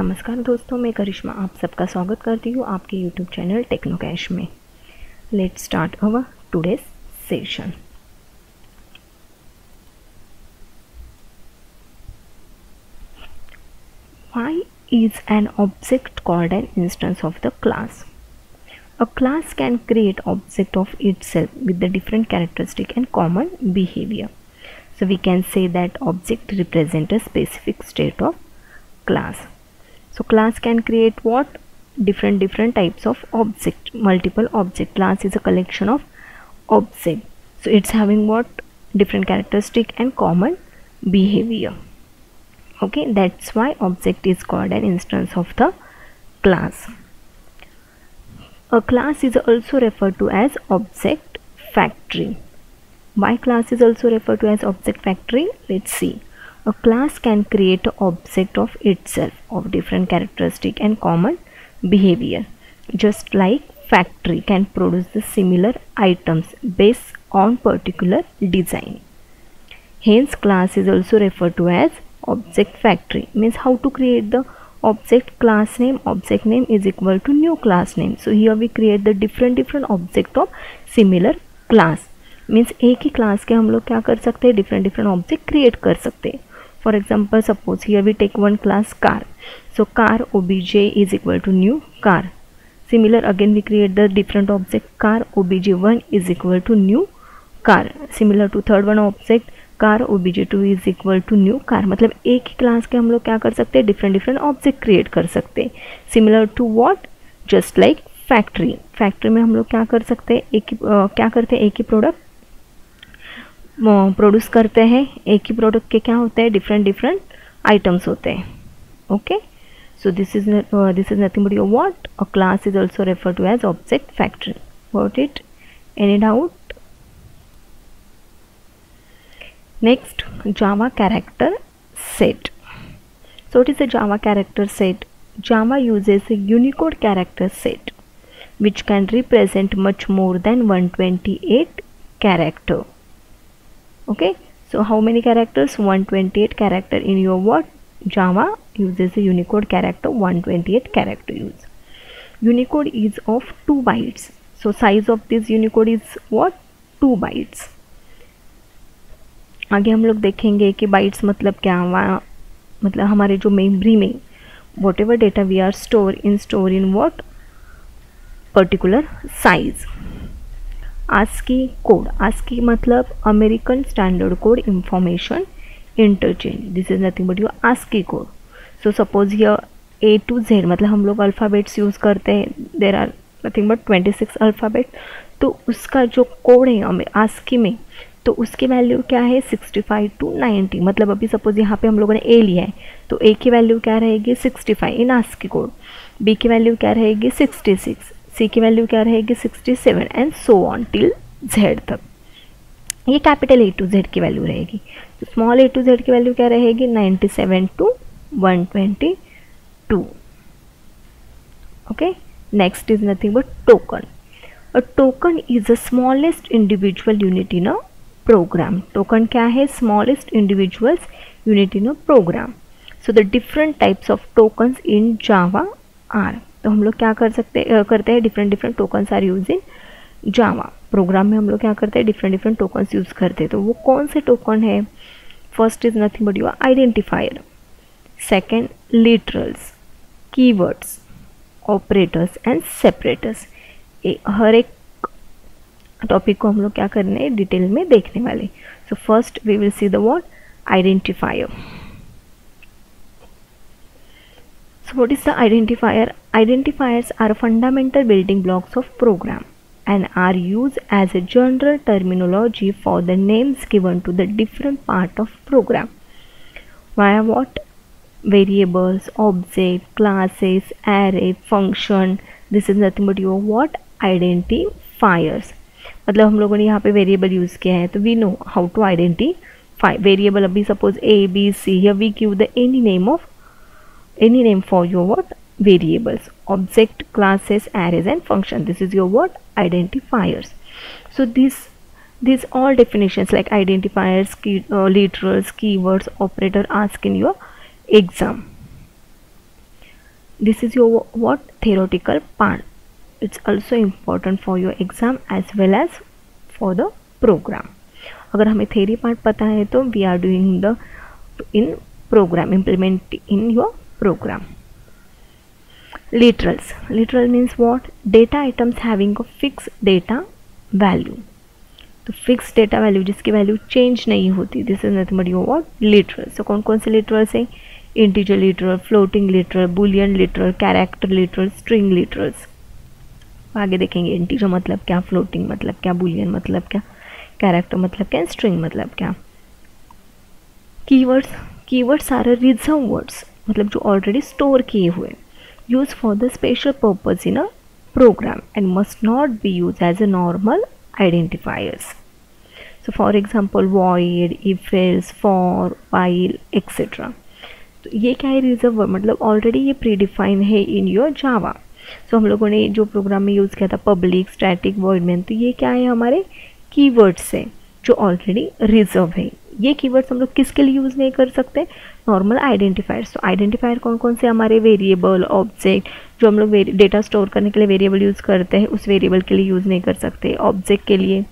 नमस्कार दोस्तों, मैं करिश्मा आप सबका स्वागत करती हूँ आपके यूट्यूब चैनल टेक्नोकैश में। Let's start our today's session. Why is an object called an instance of the class? A class can create object of itself with the different characteristic and common behavior. So we can say that object represent a specific state of class. So class can create what? Different types of object, multiple object. Class is a collection of object. So it's having what? Different characteristic and common behavior. Okay, that's why object is called an instance of the class. A class is also referred to as object factory. Why class is also referred to as object factory? Let's see. A class can create an object of itself of different characteristic and common behavior, just like factory can produce the similar items based on particular design. Hence class is also referred to as object factory. Means how to create the object? Class name, object name is equal to new class name. So here we create the different object of similar class. Means एक ही class के हम लोग क्या कर सकते हैं? Different object create कर सकते हैं. For example suppose here we take one class car. So car obj is equal to new car. Similar again we create the different object car obj1 is equal to new car. Similar to third one object car obj2 is equal to new car. मतलब एक ही class के हम लोग क्या कर सकते हैं? Different object create कर सकते हैं. Similar to what? Just like factory. Factory में हम लोग क्या कर सकते हैं? क्या करते हैं? एक ही प्रोडक्ट प्रोड्यूस करते हैं. एक ही प्रोडक्ट के क्या होते हैं? डिफरेंट आइटम्स होते हैं. Okay, so this is nothing but your what? A class is also refer to as object factory. Got it? Any doubt? Next, Java character set. So it is a Java character set. Java uses a Unicode character set which can represent much more than 128 character. Okay, so how many characters? 128 character in your what? Java uses a Unicode character 128 character use. Unicode is of 2 bytes. So size of this Unicode is what? 2 bytes. आगे हम लोग देखेंगे कि bytes मतलब क्या. मतलब हमारे जो मेमोरी में whatever data we are store in what particular size. ASCII code. ASCII मतलब American standard code information interchange. This is nothing but your ASCII code. So suppose here A to Z मतलब हम लोग alphabets use करते हैं. There are nothing but 26 alphabet. तो उसका जो code है आस्की में, तो उसकी वैल्यू क्या है? 65 to 90. मतलब अभी सपोज यहाँ पे हम लोगों ने A लिया है, तो A की वैल्यू क्या रहेगी? 65 इन आस्की कोड. B की वैल्यू क्या रहेगी? 66. C की वैल्यू क्या रहेगी? 67 and so on till Z तक. ये कैपिटल A to Z की वैल्यू रहेगी. तो स्मॉल A to Z की वैल्यू क्या रहेगी? 97 to 122. Okay, next is nothing but token. A token is the smallest individual unit in a program. Token क्या है? Smallest individuals unit in a program. So the different types of tokens in Java are. तो हम लोग क्या करते हैं? Different tokens are used in Java. प्रोग्राम में हम लोग क्या करते हैं? डिफरेंट tokens यूज़ करते हैं. तो वो कौन से टोकन है? First is nothing but your identifier. Second literals, keywords, operators and separators. हर एक टॉपिक को हम लोग क्या करने हैं? डिटेल में देखने वाले. So first we will see the what? Identifier. So what is the identifier? Identifiers are fundamental building blocks of program and are used as a general terminology for the names given to the different part of program. Via what? Variables, object, classes, array, function. This is nothing but your what? Identifiers. मतलब हम लोगों ने यहाँ पे variable use किया है, तो we know how to identify variable. अभी suppose ABC, here we give the any name for your what? Variables, object, classes, arrays and function. This is your what? Identifiers. So this all definitions like identifiers, literals, keywords, operator asked in your exam. This is your what theoretical part. It's also important for your exam as well as for the program. अगर हमें theory part पता है तो we are doing the in program, implement in your program. Literals. Literal means what? Data items having a fixed data value. तो fix data value जिसकी value change नहीं होती, this is nothing but your what? Literal. So कौन कौन से literals हैं? Integer literal, floating literal, boolean literal, character literal, string literals. आगे देखेंगे इंटीजर मतलब क्या, फ्लोटिंग मतलब क्या, बुलियन मतलब क्या, कैरेक्टर मतलब क्या, स्ट्रिंग मतलब क्या. Keywords. Keywords are reserve words, मतलब जो ऑलरेडी स्टोर किए हुए, use for the special purpose in a program and must not be used as a normal identifiers. So for example void, if else, for, while, etc. तो ये क्या है? Reserve word, मतलब already ये predefine है in your जावा. सो हम लोगों ने जो प्रोग्राम में यूज़ किया था पब्लिक, स्टैटिक, वॉइड मेन, तो ये क्या है? हमारे कीवर्ड्स है जो ऑलरेडी रिजर्व है. ये कीवर्ड्स हम लोग किसके लिए यूज़ नहीं कर सकते? Normal identifiers. तो आइडेंटिफायर कौन कौन से? हमारे वेरिएबल, ऑब्जेक्ट, जो हम लोग डेटा स्टोर करने के लिए वेरिएबल यूज़ करते हैं उस वेरिएबल के लिए यूज़ नहीं कर सकते. ऑब्जेक्ट के लिए,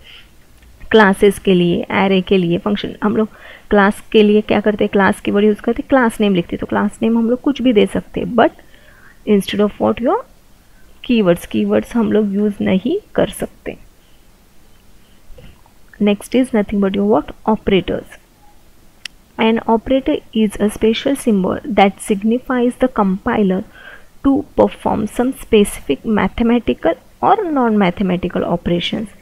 क्लासेस के लिए, एरे के लिए, फंक्शन. हम लोग क्लास के लिए क्या करते हैं? क्लास कीवर्ड यूज़ करते, क्लास नेम लिखते. तो क्लास नेम हम लोग कुछ भी दे सकते हैं, but instead of what your keywords, keywords हम लोग यूज़ नहीं कर सकते. Next is nothing but your what? Operators. An operator is a special symbol that signifies the compiler to perform some specific mathematical or non-mathematical operations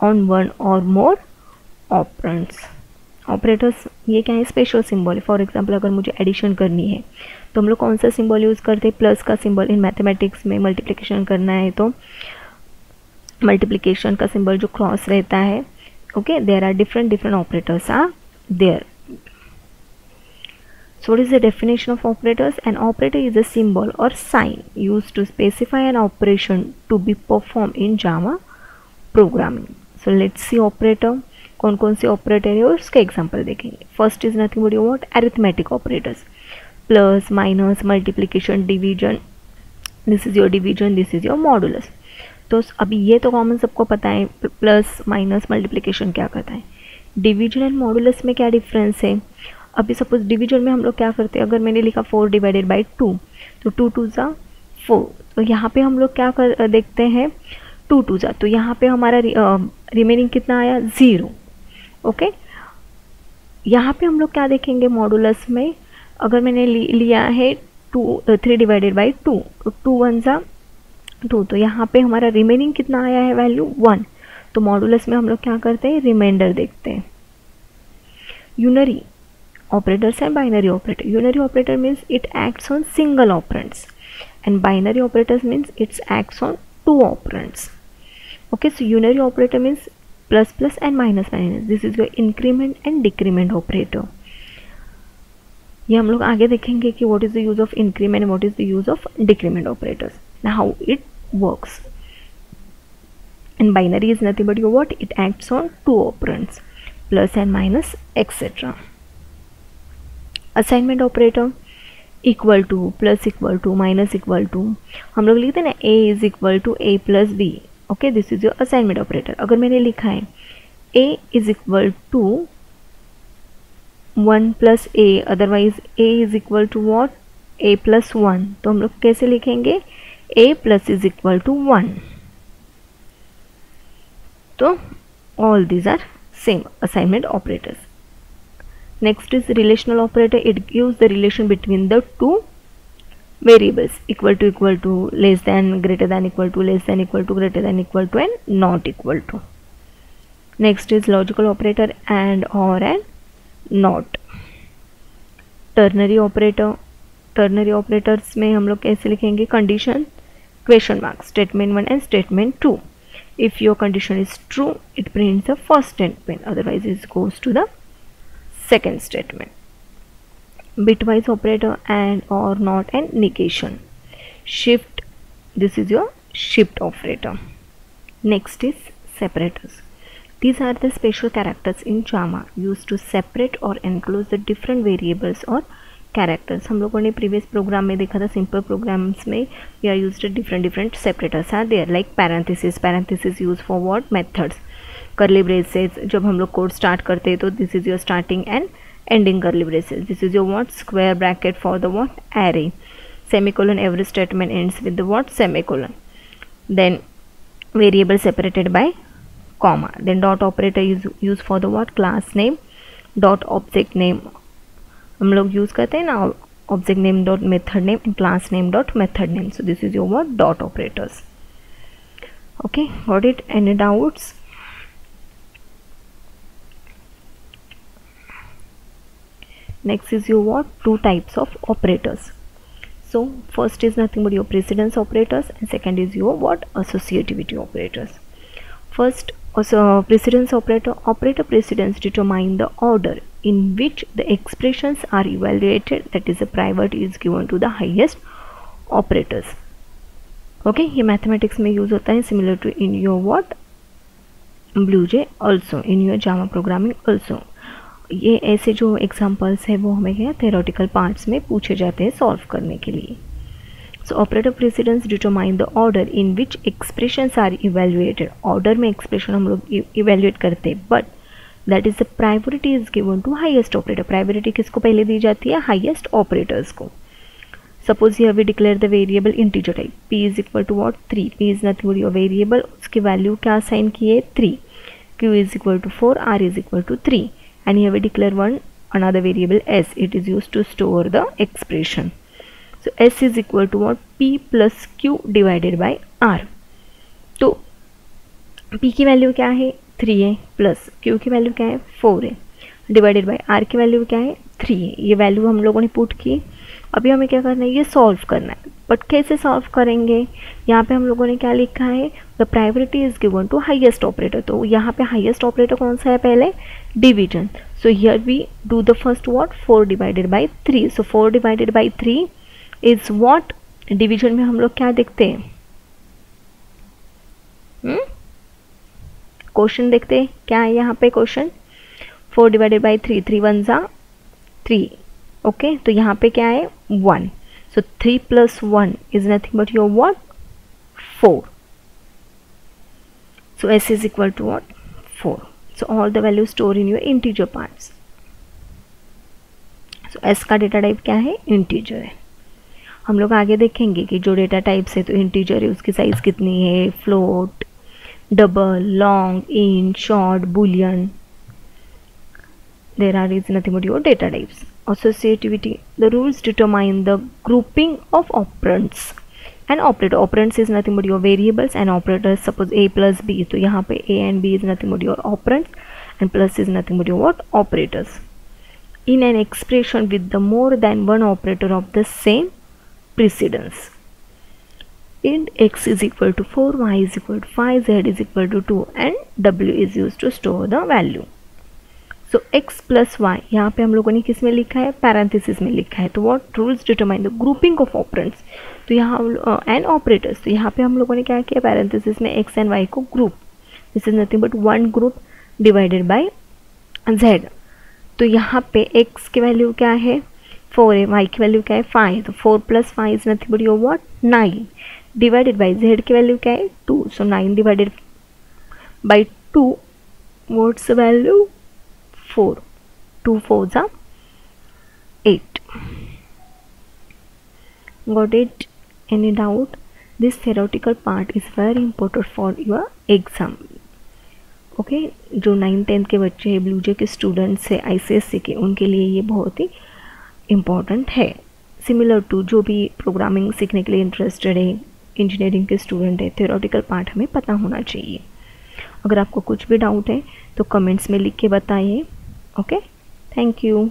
on one or more operands. Operators ये क्या है? Special symbol है. For example अगर मुझे addition करनी है तो हम लोग कौन सा सिंबल यूज़ करते हैं? प्लस का सिंबल. इन मैथमेटिक्स में मल्टीप्लिकेशन करना है तो मल्टीप्लिकेशन का सिंबल जो क्रॉस रहता है. Okay, there are different operators are there. So what is the definition of operators? An operator is a symbol or sign used to specify an operation to be performed in Java programming. So let's see operator. कौन कौन से operator है और उसका example देखेंगे. First is nothing but your what? Arithmetic operators. Plus, minus, multiplication, division. This is your division, this is your modulus. तो अभी ये तो कॉमन सबको पता है, प्लस, माइनस, मल्टीप्लिकेशन क्या करता है. डिवीजन एंड मॉडुलस में क्या डिफरेंस है? अभी सपोज डिवीजन में हम लोग क्या करते हैं? अगर मैंने लिखा 4 डिवाइडेड बाई 2 तो 2 2 ज़ा 4. तो यहाँ पे हम लोग क्या कर देखते हैं? 2 2 ज़ा, तो यहाँ पे हमारा रिमेनिंग कितना आया? 0. ओके, यहाँ पे हम लोग क्या देखेंगे? मॉडुलस में अगर मैंने लिया है 3 डिवाइडेड बाई 2 तो 2 1 ज़ा 2, तो यहाँ पे हमारा रिमेनिंग कितना आया है? वैल्यू 1. तो मॉडुलस में हम लोग क्या करते हैं? रिमाइंडर देखते हैं. Unary operators and binary operator. Unary operator means it acts on single operands and binary operators means it acts on 2 operands. Okay, so unary operator means plus plus and minus minus. This is your increment and decrement operator. ये हम लोग आगे देखेंगे कि what is the use of increment and what is the use of decrement operators. Now how it works. And binary is nothing but your what? It acts on 2 operands, plus and minus, etc. Assignment operator equal to, plus equal to, minus equal to. हम लोग लिखते हैं ना a is equal to a plus b. Okay, this is your assignment operator. अगर मैंने लिखा है a is equal to 1 plus a, otherwise a is equal to what? A plus 1, तो हम लोग कैसे लिखेंगे? A plus is equal to 1. तो all these are same assignment operators. Next is relational operator. It gives the relation between the two variables, equal to, less than, greater than, equal to, less than, equal to, greater than, equal to, and not equal to. Next is logical operator, and, or, and not. Ternary operator. Ternary operators में हम लोग कैसे लिखेंगे? Condition, question mark, statement 1 and statement 2. If your condition is true, it prints the first statement. Otherwise, it goes to the second statement. Bitwise operator, and, or, not, and negation. Shift, this is your shift operator. Next is separators. These are the special characters in Java used to separate or enclose the different variables or characters. हम लोगों ने previous program में देखा था, simple programs में we are used different separators are there, like parenthesis use for what, methods. Curly braces, जब हम लोग कोड स्टार्ट करते हैं तो this is your starting and ending curly braces, this is your what, square bracket for the what, array. Semicolon, every statement ends with the what, semicolon. Then variable separated by comma. Then dot operator is used for the what, class name, dot object name हम लोग use करते हैं ना, object name dot method name and class name dot method name. So this is your what, dot operators. Okay, got it? Any doubts? Next is your what, two types of operators. So first is nothing but your precedence operators and second is your what, associativity operators. First, precedence operator precedence determine the order in which the expressions are evaluated, that is the priority is given to the highest operators. Okay, ये mathematics में use होता है, similar to in your what, BlueJ also, in your Java programming also. ये ऐसे जो examples है वो हमें क्या थ्योरेटिकल पार्ट्स में पूछे जाते हैं सॉल्व करने के लिए. So operator precedence determine the order in which expressions are evaluated. Order में एक्सप्रेशन हम लोग इवेल्युएट करते हैं, but that is the priority is given to highest operator. Priority किसको पहले दी जाती है, हाईएस्ट ऑपरेटर्स को. Suppose here we declare the variable integer type, p is equal to what, 3. p is nothing but your variable, उसकी value क्या assign की है, 3. q is equal to 4, r is equal to 3. And here we declare another variable s. It is used to store the expression. So s is equal to what, p plus q divided by r. तो p की value क्या है, 3 है, plus q की value क्या है, 4 है, divided by r की वैल्यू क्या है, 3 है. ये वैल्यू हम लोगों ने पुट की. अभी हमें क्या करना है, ये सॉल्व करना है. बट कैसे सॉल्व करेंगे, यहाँ पे हम लोगों ने क्या लिखा है, the priority is given to highest operator. तो यहाँ पे हाईएस्ट ऑपरेटर कौन सा है, पहले division. So here we do the first what, 4 divided by 3. So 4 divided by 3 is what, division में हम लोग क्या देखते हैं, क्वेश्चन देखते हैं. क्या है यहाँ पे क्वेश्चन, 4 डिवाइडेड बाई 3, 3 1 जा 3. ओके, तो यहाँ पे क्या है, 1. So 3 plus 1 is nothing but your what, 4. So s is equal to what, 4. So all the values store in your integer parts. So s का डेटा टाइप क्या है, इंटीजर है. हम लोग आगे देखेंगे कि जो डेटा टाइप्स है तो इंटीजर है, उसकी साइज कितनी है, float, double, long, in, short, Boolean. There are is nothing but your data types. Associativity, the rules determine the grouping of operands and operator. Operands is nothing but your variables and operators. Suppose a plus b, तो यहाँ पे a and b is nothing but your operands and plus is nothing but your what, operators. In an expression with the more than one operator of the same precedence, int x is equal to 4, y is equal to 5, z is equal to 2 and w is used to store the value. So x plus y यहाँ पे हम लोगों ने किस में लिखा है, parenthesis में लिखा है. तो what rules determine the grouping of operands, तो यहाँ एंड ऑपरेटर्स. तो यहाँ पे हम लोगों ने क्या किया, पैरेंथेसिस में x एंड y को group, this is nothing but one group divided by z. तो यहाँ पे x की वैल्यू क्या है, 4 है, y की वैल्यू क्या है, 5. तो 4 plus 5 is nothing but your what, 9 divided by z की वैल्यू क्या है, 2. सो 9 divided by 2, what's the value, 4. 2 4s are 8. Got it? Any doubt? This theoretical part is very important for your exam. Okay, जो 9th-10th के बच्चे हैं, BlueJ के students है, ICSE के, उनके लिए ये बहुत ही इम्पोर्टेंट है. सिमिलर टू जो भी प्रोग्रामिंग सीखने के लिए इंटरेस्टेड है, इंजीनियरिंग के स्टूडेंट है, थियोरेटिकल पार्ट हमें पता होना चाहिए. अगर आपको कुछ भी डाउट है तो कमेंट्स में लिख के बताइए. Okay, thank you.